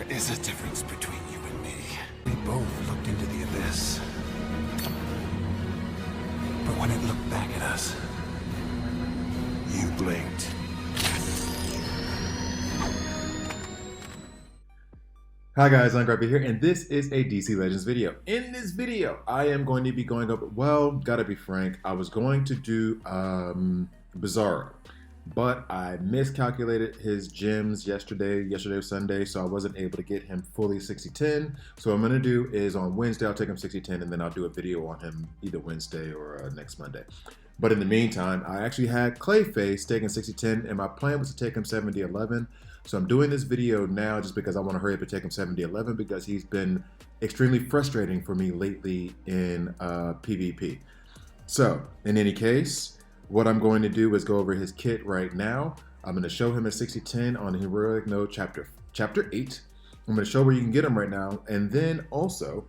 is a difference between you and me. We both looked into the abyss. But when it looked back at us, you blinked. Hi guys, I'm Grubby here, and this is a DC Legends video. In this video, I am going to be going over, well, gotta be frank, I was going to do Bizarro, but I miscalculated his gems yesterday was Sunday, so I wasn't able to get him fully 60-10. So what I'm gonna do is on Wednesday, I'll take him 60-10, and then I'll do a video on him either Wednesday or next Monday. But in the meantime, I actually had Clayface taking 60-10, and my plan was to take him 70-11. So I'm doing this video now just because I want to hurry up and take him 70-11 because he's been extremely frustrating for me lately in PvP. So in any case, what I'm going to do is go over his kit right now. I'm going to show him a 60-10 on Heroic Node Chapter 8. I'm going to show where you can get him right now. And then also,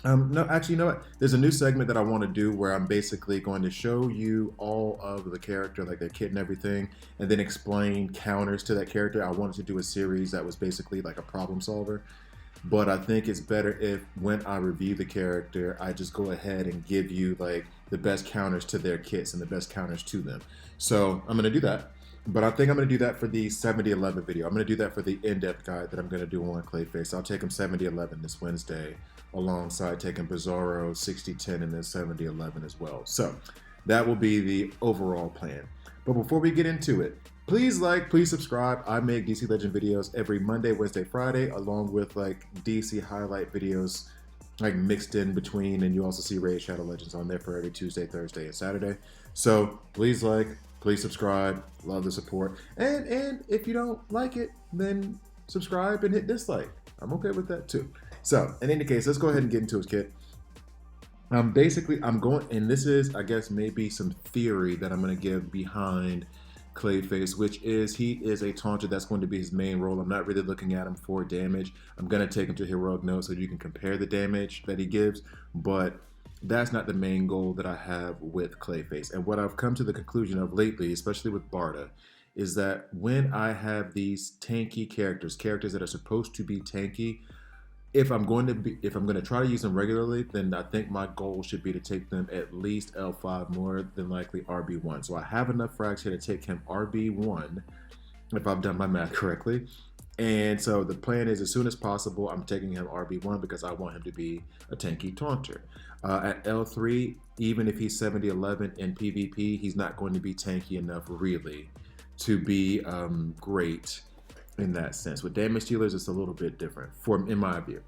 no, actually, you know what? There's a new segment that I want to do where I'm basically going to show you all of the character, like their kit and everything, and then explain counters to that character. I wanted to do a series that was basically like a problem solver, but I think it's better if when I review the character, I just go ahead and give you like the best counters to their kits and the best counters to them. So I'm going to do that. But I think I'm going to do that for the 70-11 video. I'm going to do that for the in-depth guide that I'm going to do on Clayface. I'll take him 70-11 this Wednesday, alongside taking Bizarro 60-10 and then 70-11 as well. So that will be the overall plan. But before we get into it, please like, please subscribe. I make DC Legend videos every Monday, Wednesday, Friday, along with like DC highlight videos like mixed in between, and you also see Raid Shadow Legends on there for every Tuesday, Thursday, and Saturday. So please like, please subscribe. Love the support. And if you don't like it, then subscribe and hit dislike. I'm okay with that too. So in any case, let's go ahead and get into his kit. Basically, I'm going, and this is, I guess, maybe some theory that I'm going to give behind Clayface, which is he is a taunter. That's going to be his main role. I'm not really looking at him for damage. I'm going to take him to Heroic Node so you can compare the damage that he gives, but that's not the main goal that I have with Clayface. And what I've come to the conclusion of lately, especially with Barda, is that when I have these tanky characters that are supposed to be tanky, if I'm going to try to use them regularly, then I think my goal should be to take them at least L5, more than likely RB1. So I have enough frags here to take him RB1, if I've done my math correctly. And so the plan is, as soon as possible, I'm taking him RB1 because I want him to be a tanky taunter. At L3, even if he's 70-11 in PvP, he's not going to be tanky enough really to be great in that sense. With damage dealers, it's a little bit different, in my view.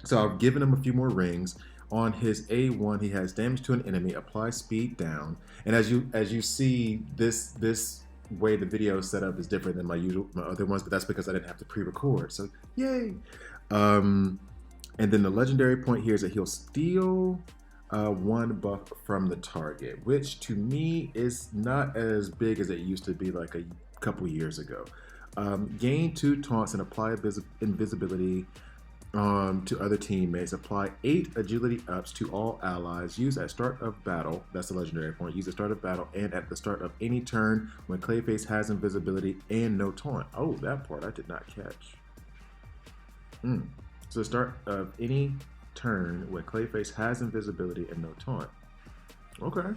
So I've given him a few more rings. On his A1, he has damage to an enemy, apply speed down, and as you see, this way the video is set up is different than my other ones, but that's because I didn't have to pre-record, so yay. And then the legendary point here is that he'll steal one buff from the target, which to me is not as big as it used to be like a couple years ago. Gain 2 taunts and apply invisibility to other teammates. Apply 8 agility ups to all allies. Use at start of battle. That's the legendary point. Use at start of battle and at the start of any turn when Clayface has invisibility and no taunt. Oh, that part I did not catch. So start of any turn when Clayface has invisibility and no taunt. Okay.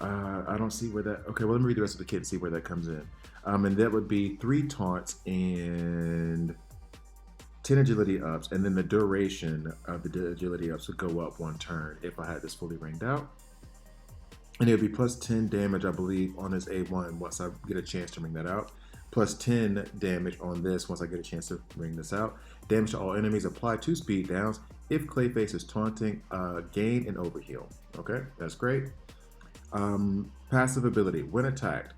I don't see where that... Okay, well, let me read the rest of the kit and see where that comes in. And that would be 3 taunts and 10 agility ups, and then the duration of the agility ups would go up 1 turn if I had this fully ringed out. And it would be plus 10 damage, I believe, on his A1 once I get a chance to ring that out. Plus 10 damage on this once I get a chance to ring this out. Damage to all enemies, apply 2 speed downs. If Clayface is taunting, gain an overheal. Okay, that's great. Passive ability, when attacked,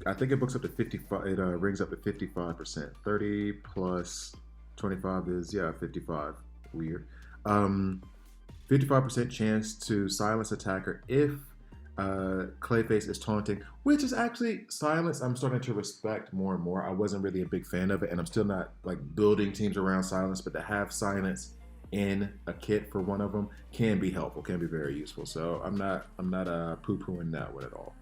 I think it books up to 55, it rings up to 55%. 30 plus 25 is, yeah, 55. Weird. 55% chance to silence attacker if Clayface is taunting, which is actually silence I'm starting to respect more and more. I wasn't really a big fan of it, and I'm still not like building teams around silence, but to have silence in a kit for one of them can be helpful, can be very useful. So I'm not poo-pooing that one at all.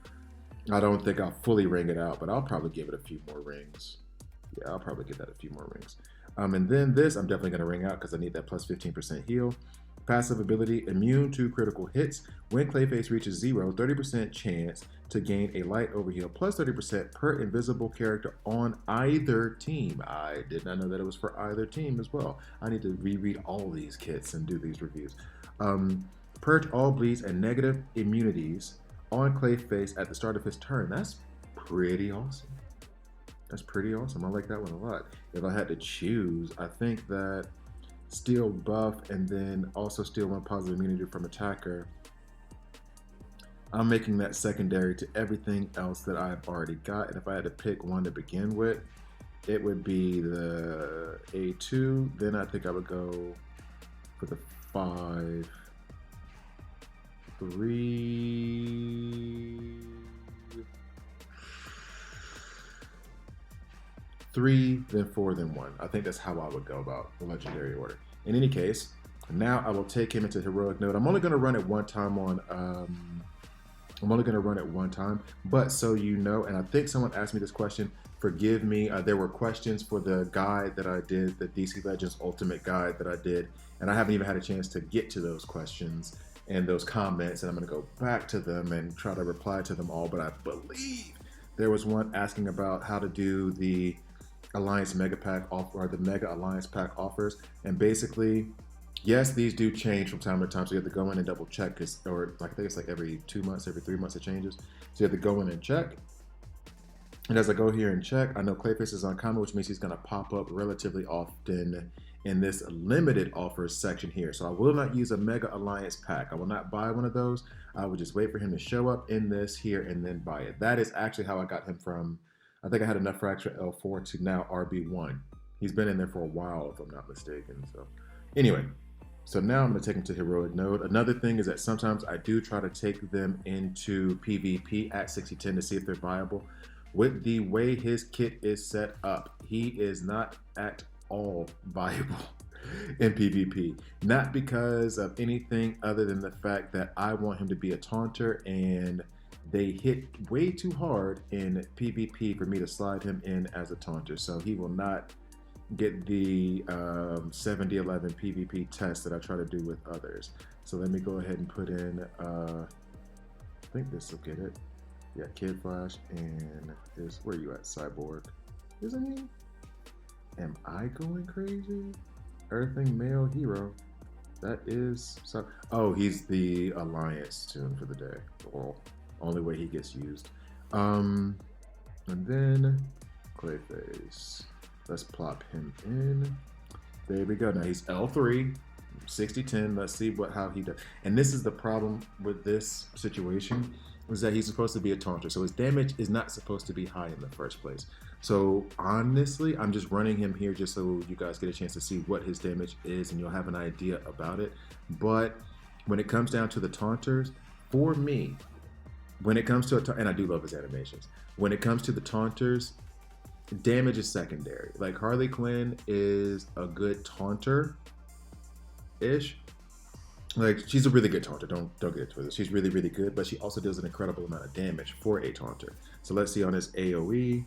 I don't think I'll fully ring it out, but I'll probably give it a few more rings. Yeah, I'll probably get that a few more rings. And then this, I'm definitely going to ring out because I need that plus 15% heal. Passive ability, immune to critical hits. When Clayface reaches 0, 30% chance to gain a light overheal plus 30% per invisible character on either team. I did not know that it was for either team as well. I need to reread all these kits and do these reviews. Purge all bleeds and negative immunities on Clayface at the start of his turn. That's pretty awesome. That's pretty awesome. I like that one a lot. If I had to choose, I think that steal buff and then also steal 1 positive immunity from attacker. I'm making that secondary to everything else that I've already got. And if I had to pick one to begin with, it would be the A2. Then I think I would go for the 5, 3, then 4, then 1. I think that's how I would go about the legendary order. In any case, now I will take him into heroic node. I'm only going to run it one time on. I'm only going to run it one time, but so you know, and I think someone asked me this question. Forgive me. There were questions for the guide that I did, the DC Legends Ultimate Guide that I did, and I haven't even had a chance to get to those questions and those comments, and I'm going to go back to them and try to reply to them all. But I believe there was one asking about how to do the Alliance Mega Pack offer, or the Mega Alliance Pack offers, and basically, yes, these do change from time to time, so you have to go in and double check, or like, I think it's like every 2 months, every 3 months it changes, so you have to go in and check. And as I go here and check, I know Clayface is uncommon, which means he's going to pop up relatively often in this limited offers section here. So I will not use a Mega Alliance Pack. I will not buy one of those. I will just wait for him to show up in this here and then buy it. That is actually how I got him from, I think I had enough for extra L4 to now RB1. He's been in there for a while, if I'm not mistaken. So anyway, so now I'm going to take him to heroic node. Another thing is that sometimes I do try to take them into PvP at 60-10 to see if they're viable. With the way his kit is set up, he is not at all viable in PvP. Not because of anything other than the fact that I want him to be a taunter, and they hit way too hard in PvP for me to slide him in as a taunter. So he will not get the 70-11 PvP test that I try to do with others. So let me go ahead and put in, I think this will get it. Yeah, Kid Flash, and is, where are you at, Cyborg? Isn't he? Am I going crazy? Earthling Male Hero. That is, so, oh, he's the Alliance tune for the day. Well, only way he gets used. And then Clayface. Let's plop him in. There we go. Now he's L3, 60-10. Let's see how he does. And this is the problem with this situation, is that he's supposed to be a taunter. So his damage is not supposed to be high in the first place. So honestly, I'm just running him here just so you guys get a chance to see what his damage is and you'll have an idea about it. But when it comes down to the taunters, for me, when it comes to and I do love his animations. When it comes to the taunters, damage is secondary. Like, Harley Quinn is a good taunter-ish. Like, she's a really good taunter. Don't get it twisted. She's really, really good, but she also does an incredible amount of damage for a taunter. So let's see on his AoE,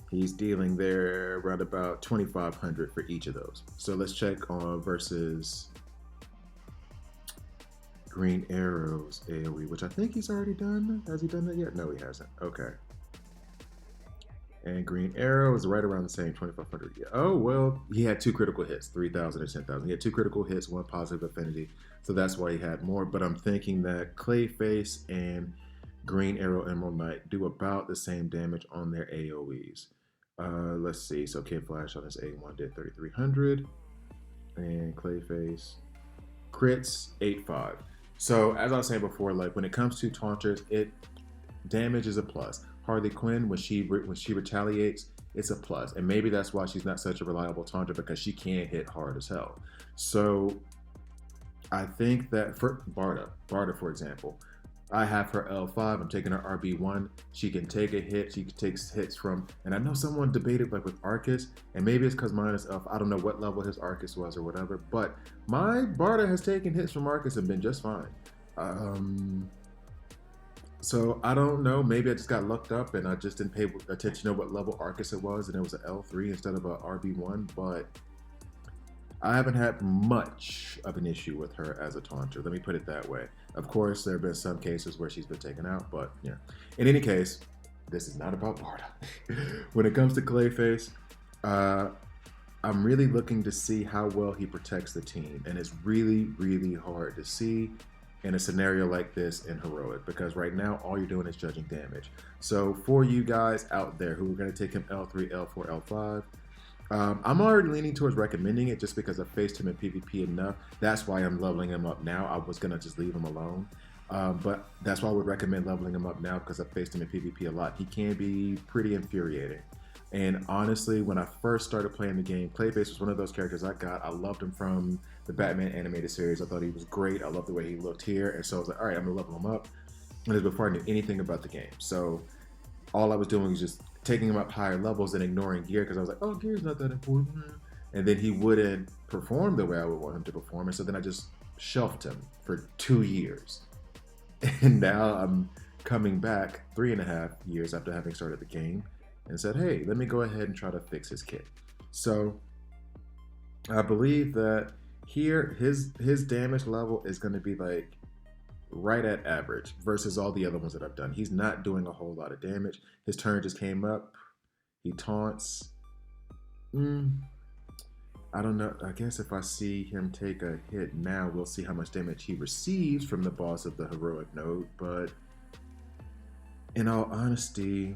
he's dealing there around about 2,500 for each of those. So let's check on versus Green Arrow's AoE, which I think he's already done. Has he done that yet? No, he hasn't. Okay. And Green Arrow is right around the same, 2,500. Yeah. Oh, well, he had 2 critical hits, 3,000 and 10,000. He had 2 critical hits, 1 positive affinity. So that's why he had more. But I'm thinking that Clayface and Green Arrow Emerald Knight do about the same damage on their AoEs. Let's see. So Kid Flash on his A1 did 3,300. And Clayface crits 8,500. So as I was saying before, like, when it comes to taunters, damage is a plus. Harley Quinn, when she retaliates, it's a plus. And maybe that's why she's not such a reliable taunter, because she can hit hard as hell. So I think that for Barda, for example, I have her L5, I'm taking her RB1. She can take a hit, she takes hits from, and I know someone debated like with Arcus, and maybe it's because mine is L5. I don't know what level his Arcus was or whatever, but my Barda has taken hits from Arcus and been just fine. So I don't know. Maybe I just got lucked up and I just didn't pay attention to what level Arcus it was, and it was an L3 instead of a RB1. But I haven't had much of an issue with her as a taunter. Let me put it that way. Of course, there have been some cases where she's been taken out, but yeah. In any case, this is not about Barda. When it comes to Clayface, I'm really looking to see how well he protects the team, and it's really, really hard to see in a scenario like this in Heroic, because right now all you're doing is judging damage. So for you guys out there who are going to take him L3, L4, L5, I'm already leaning towards recommending it just because I've faced him in PvP enough. That's why I'm leveling him up now. I was going to just leave him alone. But that's why I would recommend leveling him up now, because I've faced him in PvP a lot. He can be pretty infuriating. And honestly, when I first started playing the game, Clayface was one of those characters I got. I loved him from the Batman animated series. I thought he was great. I loved the way he looked here. And so I was like, all right, I'm going to level him up. And it was before I knew anything about the game. So all I was doing was just taking him up higher levels and ignoring gear, because I was like, oh, gear's not that important. And then he wouldn't perform the way I would want him to perform. And so then I just shelved him for 2 years. And now I'm coming back 3.5 years after having started the game and said, hey, let me go ahead and try to fix his kit. So I believe that here his damage level is going to be like right at average versus all the other ones that I've done. He's not doing a whole lot of damage. His turn just came up. He taunts. I don't know. I guess if I see him take a hit now, we'll see how much damage he receives from the boss of the heroic node. But in all honesty,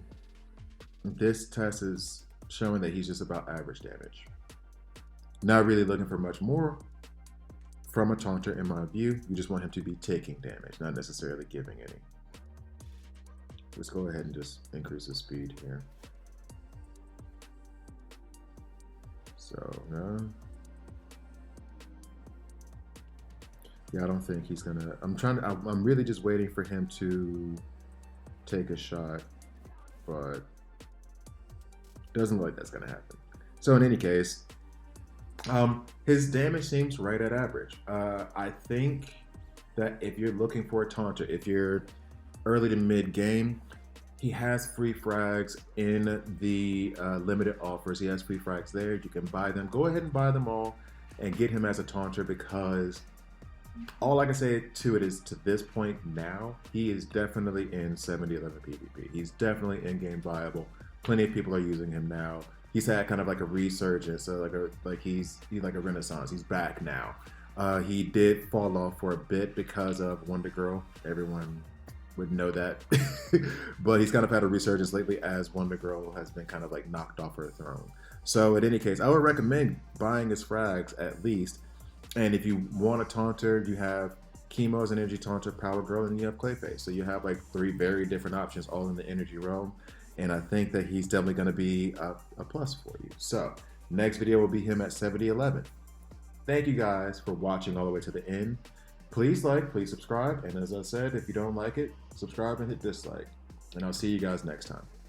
this test is showing that he's just about average damage. Not really looking for much more from a taunter in my view. You just want him to be taking damage, not necessarily giving any. Let's go ahead and just increase his speed here. So, no. Yeah, I don't think he's gonna. I'm really just waiting for him to take a shot, but doesn't look like that's gonna happen. So in any case, his damage seems right at average. I think that if you're looking for a taunter, if you're early to mid game, he has free frags in the limited offers. He has free frags there. You can buy them. Go ahead and buy them all and get him as a taunter, because all I can say to it is, to this point now, he is definitely in 70-11 PvP. He's definitely in-game viable. Plenty of people are using him now. He's had kind of like a resurgence, so he's like a renaissance. He's back now. He did fall off for a bit because of Wonder Girl. Everyone would know that. But he's kind of had a resurgence lately as Wonder Girl has been kind of like knocked off her throne. So in any case, I would recommend buying his frags at least. And if you want a taunter, you have Chemo as an energy taunter, Power Girl, and you have Clayface. So you have like 3 very different options all in the energy realm. And I think that he's definitely going to be a plus for you. So next video will be him at 70-11. Thank you guys for watching all the way to the end. Please like, please subscribe. And as I said, if you don't like it, subscribe and hit dislike. And I'll see you guys next time.